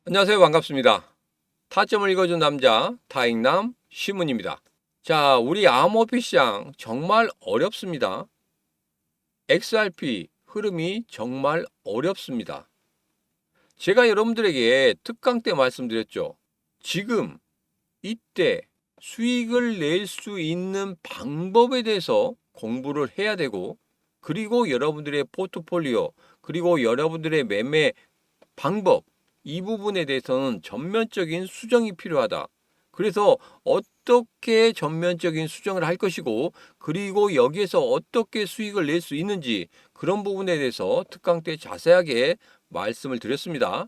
안녕하세요. 반갑습니다. 타점을 읽어준 남자 타익남 시문입니다. 자, 우리 암호화폐 시장 정말 어렵습니다. XRP 흐름이 정말 어렵습니다. 제가 여러분들에게 특강 때 말씀드렸죠. 지금 이때 수익을 낼 수 있는 방법에 대해서 공부를 해야 되고, 그리고 여러분들의 포트폴리오, 그리고 여러분들의 매매 방법, 이 부분에 대해서는 전면적인 수정이 필요하다. 그래서 어떻게 전면적인 수정을 할 것이고, 그리고 여기에서 어떻게 수익을 낼 수 있는지, 그런 부분에 대해서 특강 때 자세하게 말씀을 드렸습니다.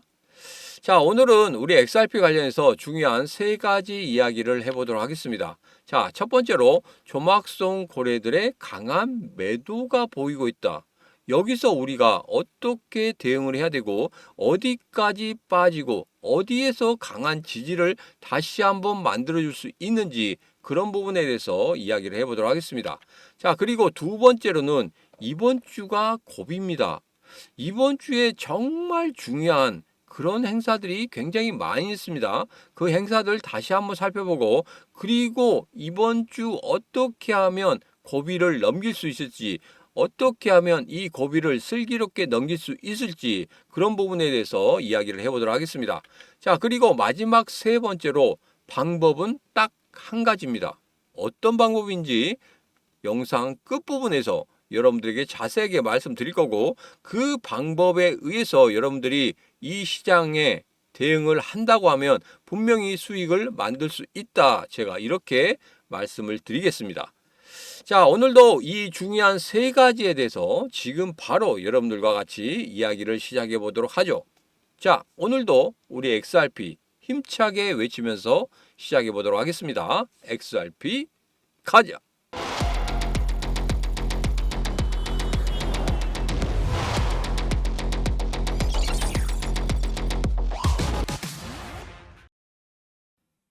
자, 오늘은 우리 XRP 관련해서 중요한 세 가지 이야기를 해보도록 하겠습니다. 자, 첫 번째로 조막송 고래들의 강한 매도가 보이고 있다. 여기서 우리가 어떻게 대응을 해야 되고, 어디까지 빠지고, 어디에서 강한 지지를 다시 한번 만들어줄 수 있는지, 그런 부분에 대해서 이야기를 해보도록 하겠습니다. 자, 그리고 두 번째로는 이번 주가 고비입니다. 이번 주에 정말 중요한 그런 행사들이 굉장히 많이 있습니다. 그 행사들 다시 한번 살펴보고, 그리고 이번 주 어떻게 하면 고비를 넘길 수 있을지, 어떻게 하면 이 고비를 슬기롭게 넘길 수 있을지, 그런 부분에 대해서 이야기를 해보도록 하겠습니다. 자, 그리고 마지막 세 번째로 방법은 딱 한 가지입니다. 어떤 방법인지 영상 끝부분에서 여러분들에게 자세하게 말씀드릴 거고, 그 방법에 의해서 여러분들이 이 시장에 대응을 한다고 하면 분명히 수익을 만들 수 있다. 제가 이렇게 말씀을 드리겠습니다. 자, 오늘도 이 중요한 세 가지에 대해서 지금 바로 여러분들과 같이 이야기를 시작해 보도록 하죠. 자, 오늘도 우리 XRP 힘차게 외치면서 시작해 보도록 하겠습니다. XRP 가자!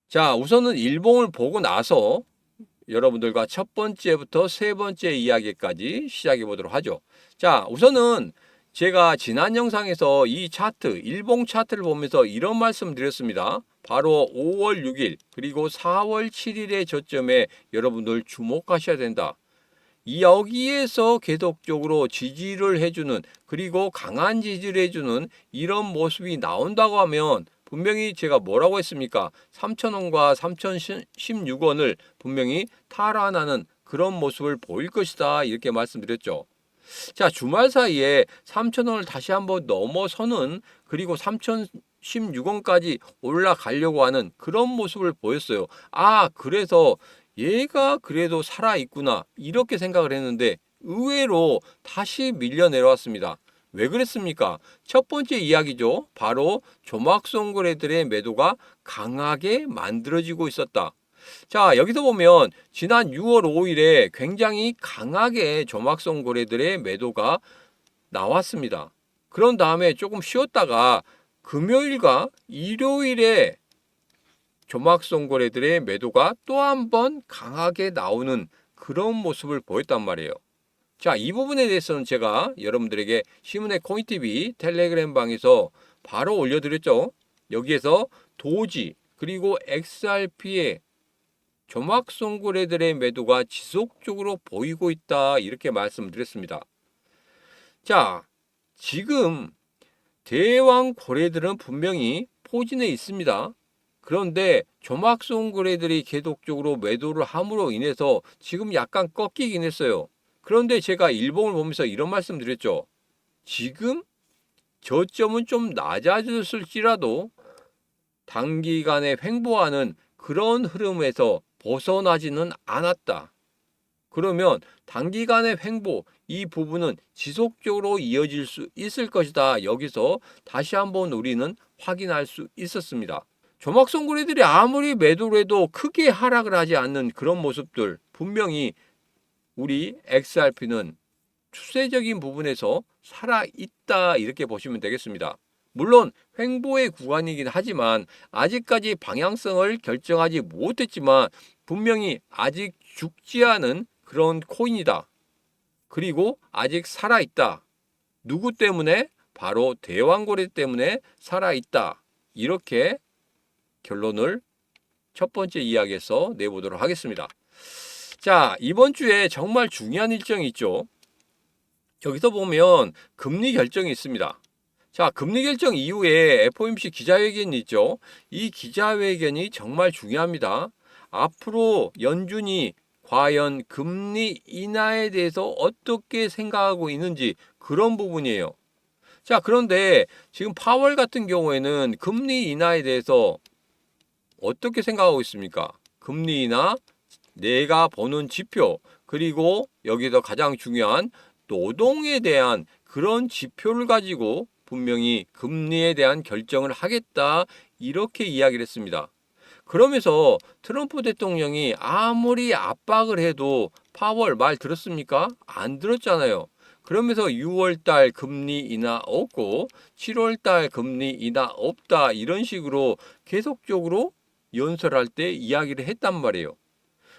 자, 우선은 일봉을 보고 나서 여러분들과 첫 번째부터 세 번째 이야기까지 시작해 보도록 하죠. 자, 우선은 제가 지난 영상에서 이 차트, 일봉 차트를 보면서 이런 말씀 드렸습니다. 바로 5월 6일 그리고 4월 7일의 저점에 여러분들 주목하셔야 된다. 여기에서 계속적으로 지지를 해주는, 그리고 강한 지지를 해주는 이런 모습이 나온다고 하면 분명히 제가 뭐라고 했습니까? 3,000원과 3,016원을 분명히 탈환하는 그런 모습을 보일 것이다, 이렇게 말씀드렸죠. 자, 주말 사이에 3,000원을 다시 한번 넘어서는, 그리고 3,016원까지 올라가려고 하는 그런 모습을 보였어요. 아, 그래서 얘가 그래도 살아있구나, 이렇게 생각을 했는데 의외로 다시 밀려 내려왔습니다. 왜 그랬습니까? 첫 번째 이야기죠. 바로 조막송 거래들의 매도가 강하게 만들어지고 있었다. 자, 여기서 보면 지난 6월 5일에 굉장히 강하게 조막송 거래들의 매도가 나왔습니다. 그런 다음에 조금 쉬었다가 금요일과 일요일에 조막송 거래들의 매도가 또 한 번 강하게 나오는 그런 모습을 보였단 말이에요. 자, 이 부분에 대해서는 제가 여러분들에게 시문의 코인TV 텔레그램 방에서 바로 올려드렸죠. 여기에서 도지 그리고 XRP의 조막송 거래들의 매도가 지속적으로 보이고 있다, 이렇게 말씀드렸습니다. 자, 지금 대왕 거래들은 분명히 포진해 있습니다. 그런데 조막송 거래들이 계속적으로 매도를 함으로 인해서 지금 약간 꺾이긴 했어요. 그런데 제가 일봉을 보면서 이런 말씀 드렸죠. 지금 저점은 좀 낮아졌을지라도 단기간에 횡보하는 그런 흐름에서 벗어나지는 않았다. 그러면 단기간의 횡보, 이 부분은 지속적으로 이어질 수 있을 것이다. 여기서 다시 한번 우리는 확인할 수 있었습니다. 조막송 거래들이 아무리 매도를 해도 크게 하락을 하지 않는 그런 모습들, 분명히 우리 XRP는 추세적인 부분에서 살아있다, 이렇게 보시면 되겠습니다. 물론 횡보의 구간이긴 하지만 아직까지 방향성을 결정하지 못했지만 분명히 아직 죽지 않은 그런 코인이다. 그리고 아직 살아있다. 누구 때문에? 바로 대왕거래 때문에 살아있다. 이렇게 결론을 첫 번째 이야기에서 내보도록 하겠습니다. 자, 이번 주에 정말 중요한 일정이 있죠. 여기서 보면 금리 결정이 있습니다. 자, 금리 결정 이후에 FOMC 기자회견이 있죠. 이 기자회견이 정말 중요합니다. 앞으로 연준이 과연 금리 인하에 대해서 어떻게 생각하고 있는지 그런 부분이에요. 자, 그런데 지금 파월 같은 경우에는 금리 인하에 대해서 어떻게 생각하고 있습니까? 금리 인하, 내가 보는 지표, 그리고 여기서 가장 중요한 노동에 대한 그런 지표를 가지고 분명히 금리에 대한 결정을 하겠다 이렇게 이야기를 했습니다. 그러면서 트럼프 대통령이 아무리 압박을 해도 파월 말 들었습니까? 안 들었잖아요. 그러면서 6월달 금리 인하 없고 7월달 금리 인하 없다 이런 식으로 계속적으로 연설할 때 이야기를 했단 말이에요.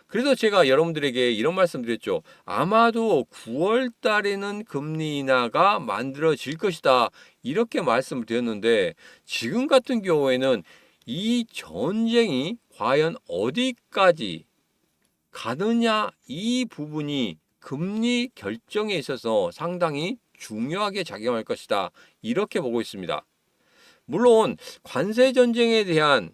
그래서 제가 여러분들에게 이런 말씀 드렸죠. 아마도 9월 달에는 금리 인하가 만들어질 것이다. 이렇게 말씀을 드렸는데 지금 같은 경우에는 이 전쟁이 과연 어디까지 가느냐 이 부분이 금리 결정에 있어서 상당히 중요하게 작용할 것이다. 이렇게 보고 있습니다. 물론 관세 전쟁에 대한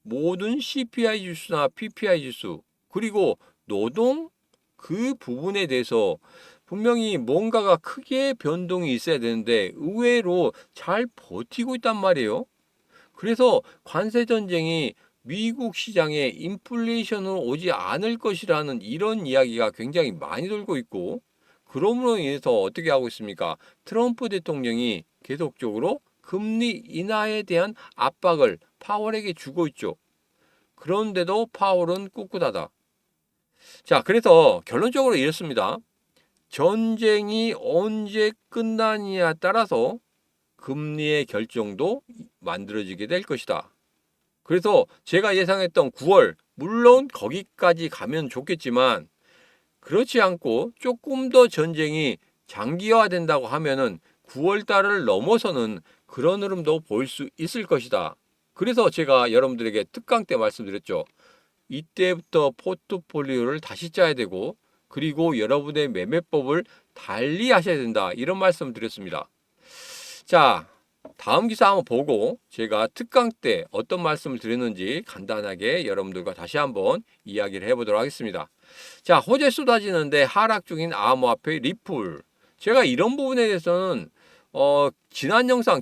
모든 CPI 지수나 PPI 지수 그리고 노동 그 부분에 대해서 분명히 뭔가가 크게 변동이 있어야 되는데 의외로 잘 버티고 있단 말이에요. 그래서 관세 전쟁이 미국 시장에 인플레이션으로 오지 않을 것이라는 이런 이야기가 굉장히 많이 돌고 있고 그러므로 인해서 어떻게 하고 있습니까? 트럼프 대통령이 계속적으로 금리 인하에 대한 압박을 파월에게 주고 있죠. 그런데도 파월은 꿋꿋하다. 자, 그래서 결론적으로 이렇습니다. 전쟁이 언제 끝나느냐에 따라서 금리의 결정도 만들어지게 될 것이다. 그래서 제가 예상했던 9월, 물론 거기까지 가면 좋겠지만 그렇지 않고 조금 더 전쟁이 장기화된다고 하면은 9월 달을 넘어서는 그런 흐름도 볼 수 있을 것이다. 그래서 제가 여러분들에게 특강 때 말씀드렸죠. 이때부터 포트폴리오를 다시 짜야 되고 그리고 여러분의 매매법을 달리 하셔야 된다. 이런 말씀을 드렸습니다. 자, 다음 기사 한번 보고 제가 특강 때 어떤 말씀을 드렸는지 간단하게 여러분들과 다시 한번 이야기를 해보도록 하겠습니다. 자, 호재 쏟아지는데 하락 중인 암호화폐 리플. 제가 이런 부분에 대해서는 지난 영상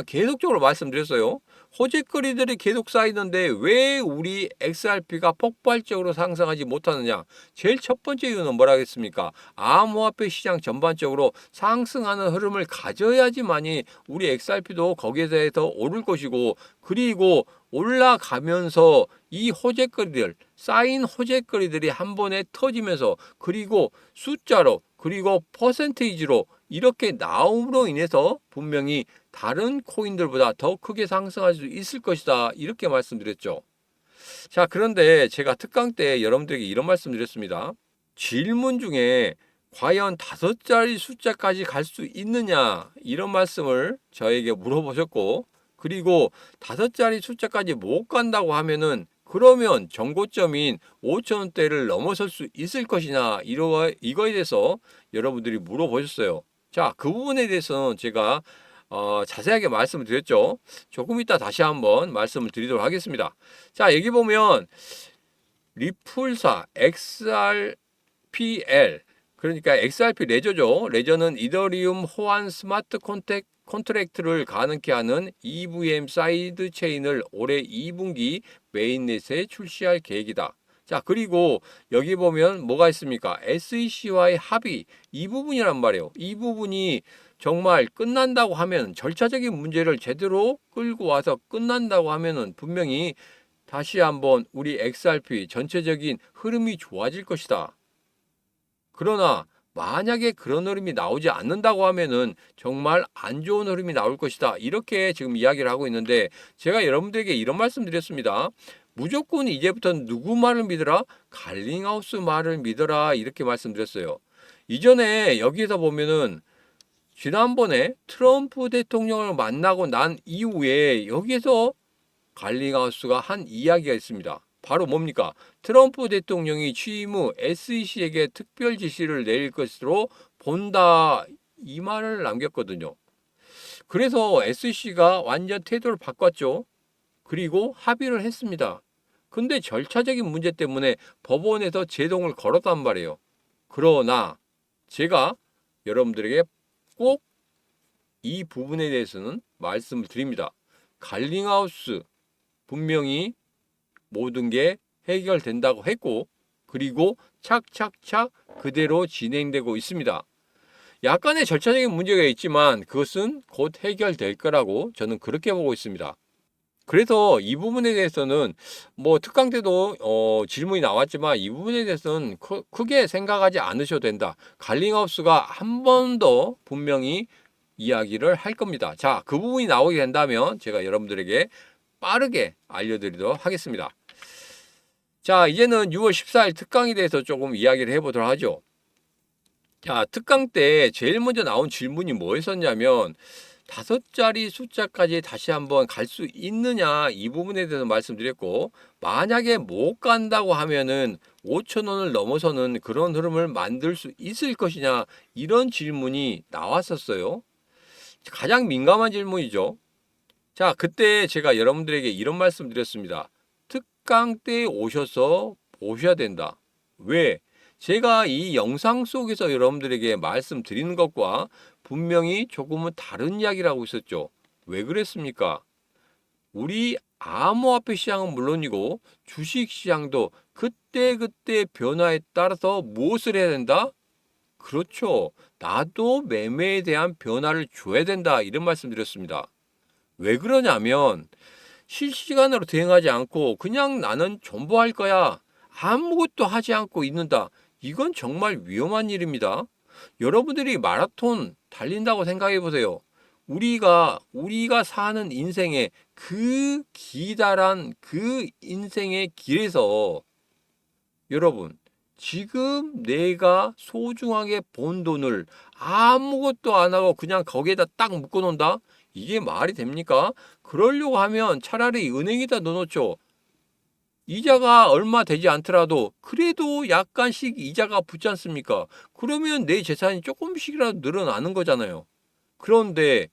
계속적으로 말씀드렸어요. 호재거리들이 계속 쌓이는데 왜 우리 XRP가 폭발적으로 상승하지 못하느냐? 제일 첫 번째 이유는 뭐라겠습니까? 암호화폐 시장 전반적으로 상승하는 흐름을 가져야지만이 우리 XRP도 거기에 대해서 오를 것이고 그리고 올라가면서 이 호재거리들 쌓인 호재거리들이 한 번에 터지면서 그리고 숫자로 그리고 퍼센테이지로 이렇게 나옴으로 인해서 분명히 다른 코인들보다 더 크게 상승할 수 있을 것이다. 이렇게 말씀드렸죠. 자, 그런데 제가 특강 때 여러분들에게 이런 말씀드렸습니다. 질문 중에 과연 5자리 숫자까지 갈 수 있느냐 이런 말씀을 저에게 물어보셨고 그리고 5자리 숫자까지 못 간다고 하면은 그러면 정고점인 5,000원대를 넘어설 수 있을 것이냐 이거에 대해서 여러분들이 물어보셨어요. 자, 그 부분에 대해서는 제가 자세하게 말씀을 드렸죠. 조금 이따 다시 한번 말씀을 드리도록 하겠습니다. 자, 여기 보면 리플사 XRPL 그러니까 XRP 레저죠. 레저는 이더리움 호환 스마트 컨트랙트를 가능케 하는 EVM 사이드 체인을 올해 2분기 메인넷에 출시할 계획이다. 자, 그리고 여기 보면 뭐가 있습니까? SEC와의 합의 이 부분이란 말이에요. 이 부분이 정말 끝난다고 하면 절차적인 문제를 제대로 끌고 와서 끝난다고 하면은 분명히 다시 한번 우리 XRP 전체적인 흐름이 좋아질 것이다. 그러나 만약에 그런 흐름이 나오지 않는다고 하면은 정말 안 좋은 흐름이 나올 것이다. 이렇게 지금 이야기를 하고 있는데 제가 여러분들에게 이런 말씀 드렸습니다. 무조건 이제부터 누구 말을 믿어라? 갈링하우스 말을 믿어라. 이렇게 말씀드렸어요. 이전에 여기에서 보면은 지난번에 트럼프 대통령을 만나고 난 이후에 여기에서 갈링하우스가 한 이야기가 있습니다. 바로 뭡니까? 트럼프 대통령이 취임 후 SEC에게 특별 지시를 내릴 것으로 본다. 이 말을 남겼거든요. 그래서 SEC가 완전 태도를 바꿨죠. 그리고 합의를 했습니다. 근데 절차적인 문제 때문에 법원에서 제동을 걸었단 말이에요. 그러나 제가 여러분들에게 꼭 이 부분에 대해서는 말씀을 드립니다. 갈링하우스 분명히 모든 게 해결된다고 했고, 그리고 착착착 그대로 진행되고 있습니다. 약간의 절차적인 문제가 있지만 그것은 곧 해결될 거라고 저는 그렇게 보고 있습니다. 그래서 이 부분에 대해서는 뭐 특강 때도 질문이 나왔지만 이 부분에 대해서는 크게 생각하지 않으셔도 된다. 갈링하우스가 한 번 더 분명히 이야기를 할 겁니다. 자, 그 부분이 나오게 된다면 제가 여러분들에게 빠르게 알려드리도록 하겠습니다. 자, 이제는 6월 14일 특강에 대해서 조금 이야기를 해보도록 하죠. 자, 특강 때 제일 먼저 나온 질문이 뭐였었냐면 5자리 숫자까지 다시 한번 갈 수 있느냐, 이 부분에 대해서 말씀드렸고, 만약에 못 간다고 하면은 5천 원을 넘어서는 그런 흐름을 만들 수 있을 것이냐, 이런 질문이 나왔었어요. 가장 민감한 질문이죠. 자, 그때 제가 여러분들에게 이런 말씀 드렸습니다. 특강 때 오셔서 보셔야 된다. 왜? 제가 이 영상 속에서 여러분들에게 말씀드리는 것과 분명히 조금은 다른 이야기를 하고 있었죠. 왜 그랬습니까? 우리 암호화폐 시장은 물론이고 주식 시장도 그때그때 변화에 따라서 무엇을 해야 된다? 그렇죠. 나도 매매에 대한 변화를 줘야 된다. 이런 말씀 드렸습니다. 왜 그러냐면 실시간으로 대응하지 않고 그냥 나는 존버할 거야. 아무것도 하지 않고 있는다. 이건 정말 위험한 일입니다. 여러분들이 마라톤 달린다고 생각해 보세요. 우리가 사는 인생의 그 기다란 그 인생의 길에서 여러분, 지금 내가 소중하게 본 돈을 아무것도 안 하고 그냥 거기에다 딱 묶어 놓는다? 이게 말이 됩니까? 그러려고 하면 차라리 은행에다 넣어놓죠. 이자가 얼마 되지 않더라도 그래도 약간씩 이자가 붙지 않습니까? 그러면 내 재산이 조금씩이라도 늘어나는 거잖아요. 그런데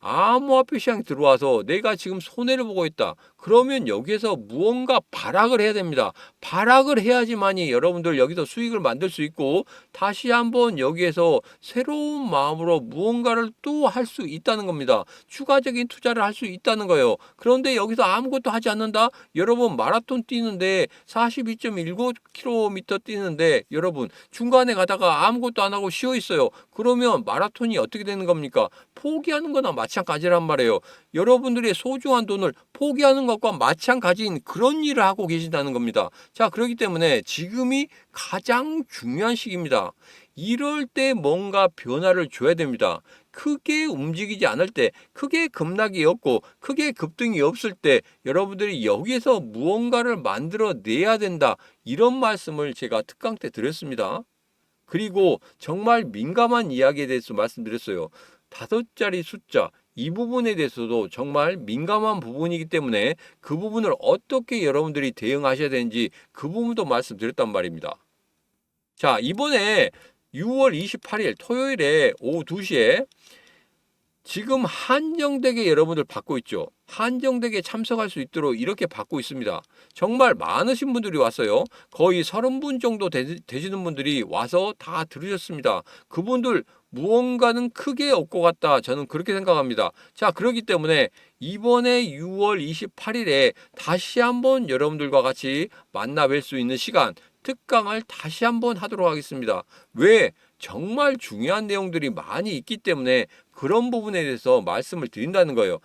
암호화폐 시장에 들어와서 내가 지금 손해를 보고 있다. 그러면 여기에서 무언가 발악을 해야 됩니다. 발악을 해야지만이 여러분들 여기서 수익을 만들 수 있고 다시 한번 여기에서 새로운 마음으로 무언가를 또 할 수 있다는 겁니다. 추가적인 투자를 할 수 있다는 거예요. 그런데 여기서 아무것도 하지 않는다? 여러분 마라톤 뛰는데 42.19km 뛰는데 여러분 중간에 가다가 아무것도 안 하고 쉬어 있어요. 그러면 마라톤이 어떻게 되는 겁니까? 포기하는 거나 마찬가지란 말이에요. 여러분들의 소중한 돈을 포기하는 것과 마찬가지인 그런 일을 하고 계신다는 겁니다. 자, 그렇기 때문에 지금이 가장 중요한 시기입니다. 이럴 때 뭔가 변화를 줘야 됩니다. 크게 움직이지 않을 때, 크게 급락이 없고, 크게 급등이 없을 때, 여러분들이 여기에서 무언가를 만들어 내야 된다. 이런 말씀을 제가 특강 때 드렸습니다. 그리고 정말 민감한 이야기에 대해서 말씀드렸어요. 5자리 숫자, 이 부분에 대해서도 정말 민감한 부분이기 때문에 그 부분을 어떻게 여러분들이 대응하셔야 되는지 그 부분도 말씀드렸단 말입니다. 자, 이번에 6월 28일 토요일에 오후 2시에 지금 한정되게 여러분들 받고 있죠. 한정되게 참석할 수 있도록 이렇게 받고 있습니다. 정말 많으신 분들이 왔어요. 거의 30분 정도 되시는 분들이 와서 다 들으셨습니다. 그분들 무언가는 크게 얻고 갔다. 저는 그렇게 생각합니다. 자, 그렇기 때문에 이번에 6월 28일에 다시 한번 여러분들과 같이 만나 뵐 수 있는 시간, 특강을 다시 한번 하도록 하겠습니다. 왜? 정말 중요한 내용들이 많이 있기 때문에 그런 부분에 대해서 말씀을 드린다는 거예요.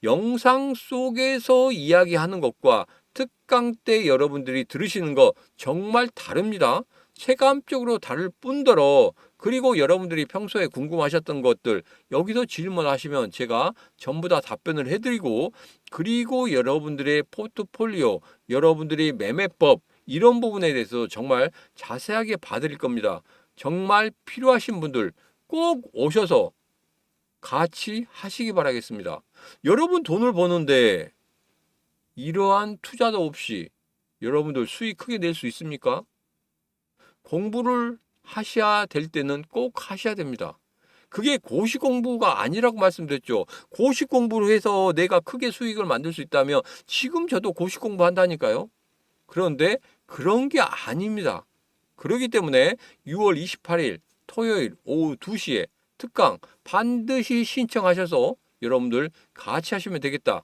영상 속에서 이야기하는 것과 특강 때 여러분들이 들으시는 거 정말 다릅니다. 체감적으로 다를 뿐더러 그리고 여러분들이 평소에 궁금하셨던 것들 여기서 질문하시면 제가 전부 다 답변을 해드리고 그리고 여러분들의 포트폴리오, 여러분들의 매매법 이런 부분에 대해서 정말 자세하게 봐드릴 겁니다. 정말 필요하신 분들 꼭 오셔서 같이 하시기 바라겠습니다. 여러분 돈을 버는데 이러한 투자도 없이 여러분들 수익 크게 낼 수 있습니까? 공부를 하셔야 될 때는 꼭 하셔야 됩니다. 그게 고시 공부가 아니라고 말씀드렸죠. 고시 공부를 해서 내가 크게 수익을 만들 수 있다면 지금 저도 고시 공부한다니까요. 그런데 그런 게 아닙니다. 그렇기 때문에 6월 28일 토요일 오후 2시에 특강 반드시 신청하셔서 여러분들 같이 하시면 되겠다.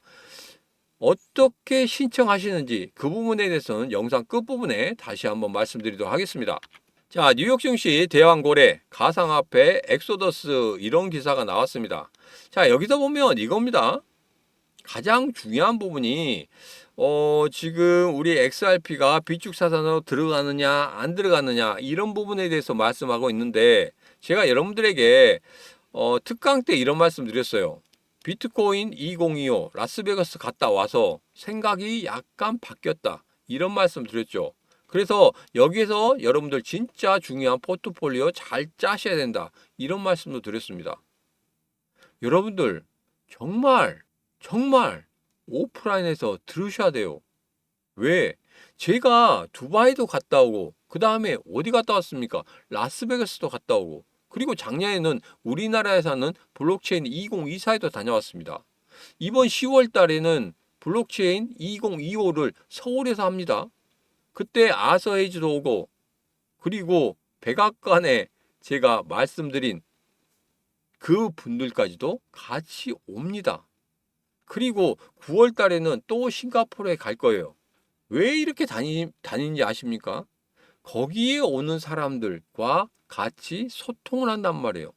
어떻게 신청하시는지 그 부분에 대해서는 영상 끝부분에 다시 한번 말씀드리도록 하겠습니다. 자, 뉴욕 증시 대왕고래, 가상화폐, 엑소더스 이런 기사가 나왔습니다. 자, 여기서 보면 이겁니다. 가장 중요한 부분이 지금 우리 XRP가 비축사산으로 들어가느냐 안 들어가느냐 이런 부분에 대해서 말씀하고 있는데 제가 여러분들에게 특강 때 이런 말씀 드렸어요. 비트코인 2025 라스베가스 갔다 와서 생각이 약간 바뀌었다. 이런 말씀 드렸죠. 그래서 여기에서 여러분들 진짜 중요한 포트폴리오 잘 짜셔야 된다. 이런 말씀도 드렸습니다. 여러분들 정말 오프라인에서 들으셔야 돼요. 왜? 제가 두바이도 갔다 오고 그 다음에 어디 갔다 왔습니까? 라스베가스도 갔다 오고 그리고 작년에는 우리나라에서는 블록체인 2024에도 다녀왔습니다. 이번 10월 달에는 블록체인 2025를 서울에서 합니다. 그때 아서헤이즈도 오고 그리고 백악관에 제가 말씀드린 그 분들까지도 같이 옵니다. 그리고 9월 달에는 또 싱가포르에 갈 거예요. 왜 이렇게 다니는지 아십니까? 거기에 오는 사람들과 같이 소통을 한단 말이에요.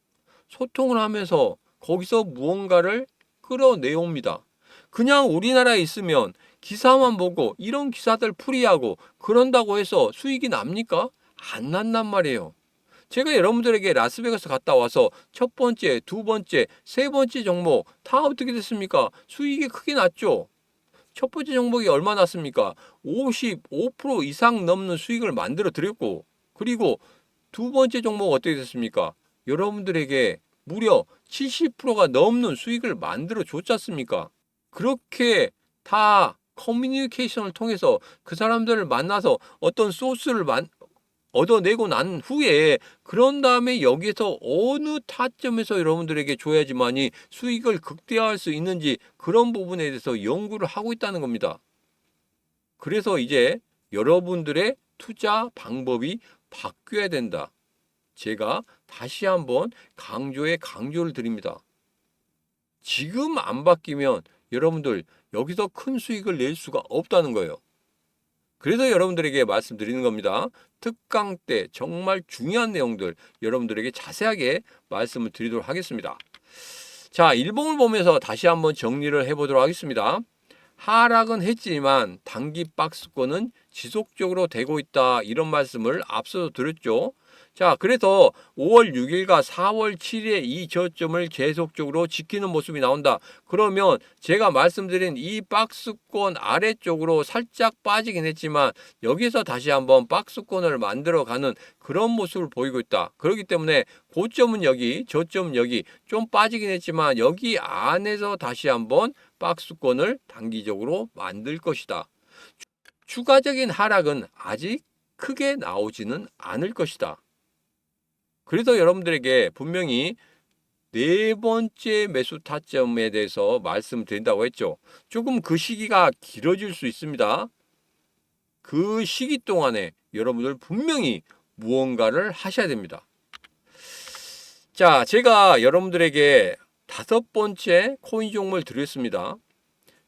소통을 하면서 거기서 무언가를 끌어내옵니다. 그냥 우리나라에 있으면 기사만 보고 이런 기사들 풀이하고 그런다고 해서 수익이 납니까? 안 난단 말이에요. 제가 여러분들에게 라스베가스 갔다 와서 첫 번째, 두 번째, 세 번째 종목 다 어떻게 됐습니까? 수익이 크게 났죠. 첫 번째 종목이 얼마 났습니까? 55% 이상 넘는 수익을 만들어 드렸고 그리고 두 번째 종목 어떻게 됐습니까? 여러분들에게 무려 70%가 넘는 수익을 만들어 줬지 않습니까? 그렇게 다 커뮤니케이션을 통해서 그 사람들을 만나서 어떤 소스를 얻어내고 난 후에 그런 다음에 여기에서 어느 타점에서 여러분들에게 줘야지만이 수익을 극대화할 수 있는지 그런 부분에 대해서 연구를 하고 있다는 겁니다. 그래서 이제 여러분들의 투자 방법이 바뀌어야 된다. 제가 다시 한번 강조를 드립니다. 지금 안 바뀌면 여러분들 여기서 큰 수익을 낼 수가 없다는 거예요. 그래서 여러분들에게 말씀드리는 겁니다. 특강 때 정말 중요한 내용들 여러분들에게 자세하게 말씀을 드리도록 하겠습니다. 자, 일봉을 보면서 다시 한번 정리를 해보도록 하겠습니다. 하락은 했지만 단기 박스권은 지속적으로 되고 있다. 이런 말씀을 앞서서 드렸죠. 자, 그래서 5월 6일과 4월 7일에 이 저점을 계속적으로 지키는 모습이 나온다. 그러면 제가 말씀드린 이 박스권 아래쪽으로 살짝 빠지긴 했지만 여기서 다시 한번 박스권을 만들어가는 그런 모습을 보이고 있다. 그렇기 때문에 고점은 여기, 저점은 여기 좀 빠지긴 했지만 여기 안에서 다시 한번 박스권을 단기적으로 만들 것이다. 추가적인 하락은 아직 크게 나오지는 않을 것이다. 그래서 여러분들에게 분명히 네 번째 매수 타점에 대해서 말씀드린다고 했죠. 조금 그 시기가 길어질 수 있습니다. 그 시기 동안에 여러분들 분명히 무언가를 하셔야 됩니다. 자, 제가 여러분들에게 다섯 번째 코인 종목을 드렸습니다.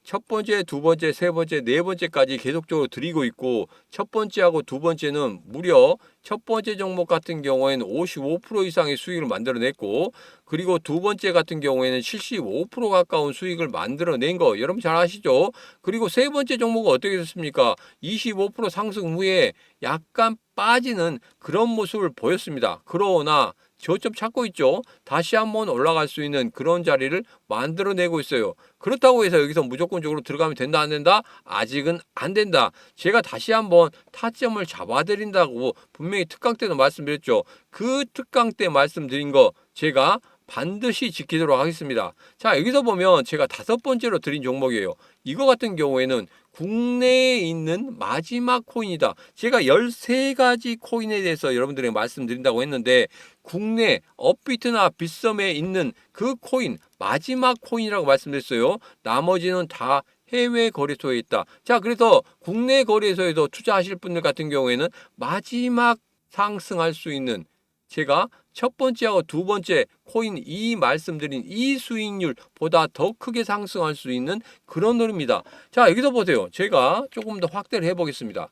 첫 번째, 두 번째, 세 번째, 네 번째까지 계속적으로 드리고 있고 첫 번째하고 두 번째는 무려 첫 번째 종목 같은 경우에는 55% 이상의 수익을 만들어냈고 그리고 두 번째 같은 경우에는 75% 가까운 수익을 만들어낸 거 여러분 잘 아시죠? 그리고 세 번째 종목은 어떻게 됐습니까? 25% 상승 후에 약간 빠지는 그런 모습을 보였습니다. 그러나 저점 찾고 있죠. 다시 한번 올라갈 수 있는 그런 자리를 만들어내고 있어요. 그렇다고 해서 여기서 무조건적으로 들어가면 된다 안 된다? 아직은 안 된다. 제가 다시 한번 타점을 잡아드린다고 분명히 특강 때도 말씀드렸죠. 그 특강 때 말씀드린 거 제가 반드시 지키도록 하겠습니다. 자, 여기서 보면 제가 5번째로 드린 종목이에요. 이거 같은 경우에는 국내에 있는 마지막 코인이다. 제가 13가지 코인에 대해서 여러분들에게 말씀드린다고 했는데 국내 업비트나 빗썸에 있는 그 코인, 마지막 코인이라고 말씀드렸어요. 나머지는 다 해외 거래소에 있다. 자, 그래서 국내 거래소에서 투자하실 분들 같은 경우에는 마지막 상승할 수 있는, 제가 첫 번째하고 두 번째 코인 이 말씀드린 이 수익률보다 더 크게 상승할 수 있는 그런 흐름입니다. 자, 여기서 보세요. 제가 조금 더 확대를 해보겠습니다.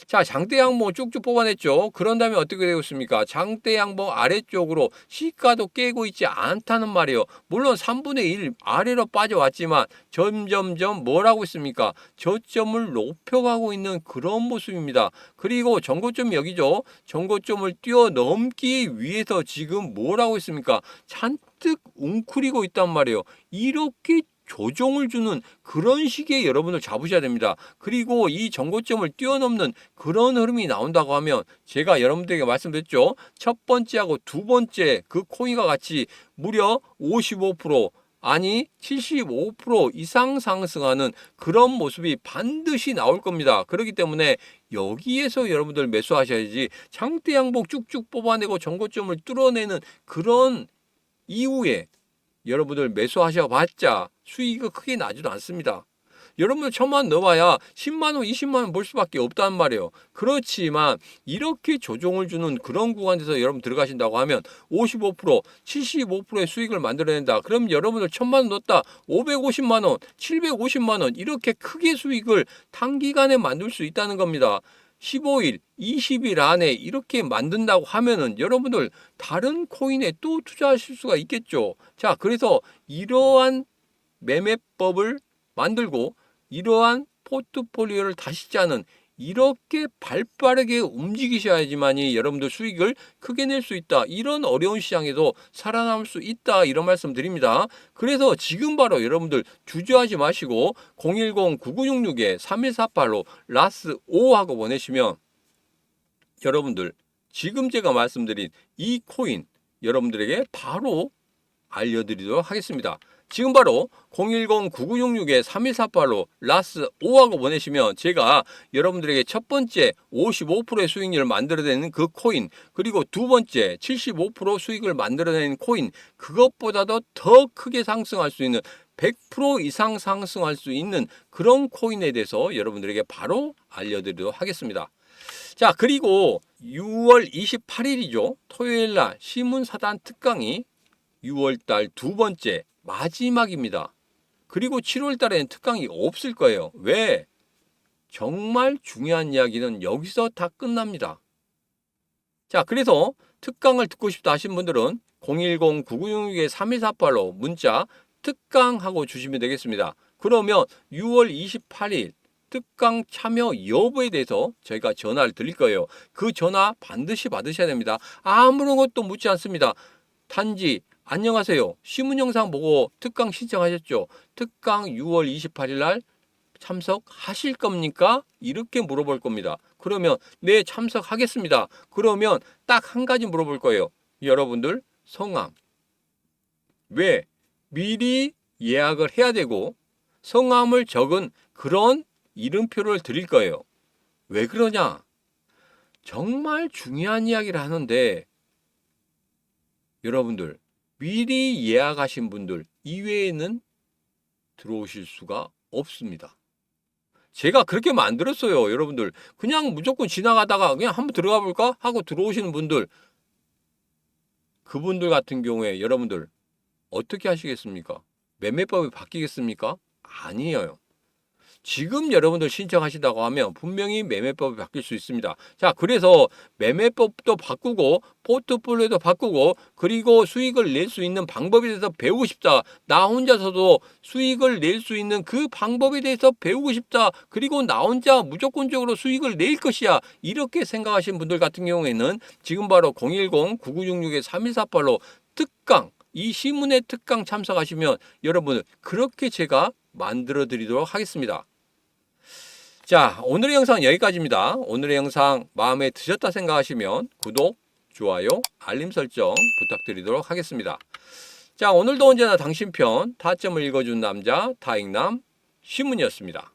자, 장대 양봉 쭉쭉 뽑아냈죠. 그런 다음에 어떻게 되고 있습니까? 장대 양봉 아래쪽으로 시가도 깨고 있지 않다는 말이에요. 물론 3분의 1 아래로 빠져왔지만 점점점 뭘 하고 있습니까? 저점을 높여가고 있는 그런 모습입니다. 그리고 전고점이 여기죠. 전고점을 뛰어넘기 위해서 지금 뭘 하고 있습니까? 잔뜩 웅크리고 있단 말이에요. 이렇게 조정을 주는 그런 식의 여러분을 잡으셔야 됩니다. 그리고 이 전고점을 뛰어넘는 그런 흐름이 나온다고 하면 제가 여러분들에게 말씀드렸죠. 첫 번째하고 두 번째 그 코인과 같이 무려 55% 아니 75% 이상 상승하는 그런 모습이 반드시 나올 겁니다. 그렇기 때문에 여기에서 여러분들 매수하셔야지, 장대 양봉 쭉쭉 뽑아내고 전고점을 뚫어내는 그런 이후에 여러분들 매수하셔봤자 수익이 크게 나지도 않습니다. 여러분들 1,000만 넣어봐야 10만 원, 20만 원 벌 수밖에 없단 말이에요. 그렇지만 이렇게 조정을 주는 그런 구간에서 여러분 들어가신다고 하면 55%, 75%의 수익을 만들어낸다. 그럼 여러분들 1,000만 원 넣었다. 550만 원, 750만 원 이렇게 크게 수익을 단기간에 만들 수 있다는 겁니다. 15일, 20일 안에 이렇게 만든다고 하면은 여러분들 다른 코인에 또 투자하실 수가 있겠죠. 자, 그래서 이러한 매매법을 만들고 이러한 포트폴리오를 다시 짜는, 이렇게 발빠르게 움직이셔야지만이 여러분들 수익을 크게 낼 수 있다. 이런 어려운 시장에도 살아남을 수 있다. 이런 말씀 드립니다. 그래서 지금 바로 여러분들 주저하지 마시고 010-9966-3148로 라스 5하고 보내시면 여러분들 지금 제가 말씀드린 이 코인 여러분들에게 바로 알려드리도록 하겠습니다. 지금 바로 010-9966-3148로 라스 5하고 보내시면 제가 여러분들에게 첫 번째 55%의 수익률을 만들어내는 그 코인, 그리고 두 번째 75% 수익을 만들어내는 코인, 그것보다도 더 크게 상승할 수 있는 100% 이상 상승할 수 있는 그런 코인에 대해서 여러분들에게 바로 알려드리도록 하겠습니다. 자, 그리고 6월 28일이죠. 토요일날 신문사단 특강이 6월달 두 번째 마지막입니다. 그리고 7월달에는 특강이 없을 거예요. 왜? 정말 중요한 이야기는 여기서 다 끝납니다. 자, 그래서 특강을 듣고 싶다 하신 분들은 010-9966-3148로 문자 특강하고 주시면 되겠습니다. 그러면 6월 28일 특강 참여 여부에 대해서 저희가 전화를 드릴 거예요. 그 전화 반드시 받으셔야 됩니다. 아무런 것도 묻지 않습니다. 단지 안녕하세요. 신문 영상 보고 특강 신청하셨죠? 특강 6월 28일 날 참석하실 겁니까? 이렇게 물어볼 겁니다. 그러면 네, 참석하겠습니다. 그러면 딱 한 가지 물어볼 거예요. 여러분들 성함. 왜? 미리 예약을 해야 되고 성함을 적은 그런 이름표를 드릴 거예요. 왜 그러냐? 정말 중요한 이야기를 하는데 여러분들 미리 예약하신 분들 이외에는 들어오실 수가 없습니다. 제가 그렇게 만들었어요. 여러분들 그냥 무조건 지나가다가 그냥 한번 들어가 볼까 하고 들어오시는 분들, 그분들 같은 경우에 여러분들 어떻게 하시겠습니까? 매매법이 바뀌겠습니까? 아니에요. 지금 여러분들 신청하신다고 하면 분명히 매매법이 바뀔 수 있습니다. 자, 그래서 매매법도 바꾸고 포트폴리오도 바꾸고 그리고 수익을 낼 수 있는 방법에 대해서 배우고 싶다. 나 혼자서도 수익을 낼 수 있는 그 방법에 대해서 배우고 싶다. 그리고 나 혼자 무조건적으로 수익을 낼 것이야. 이렇게 생각하시는 분들 같은 경우에는 지금 바로 010-9966-3148로 특강, 이 신문의 특강 참석하시면 여러분 그렇게 제가 만들어 드리도록 하겠습니다. 자, 오늘의 영상 여기까지입니다. 오늘의 영상 마음에 드셨다 생각하시면 구독, 좋아요, 알림 설정 부탁드리도록 하겠습니다. 자, 오늘도 언제나 당신 편 타점을 읽어준 남자 타익남 신문이었습니다.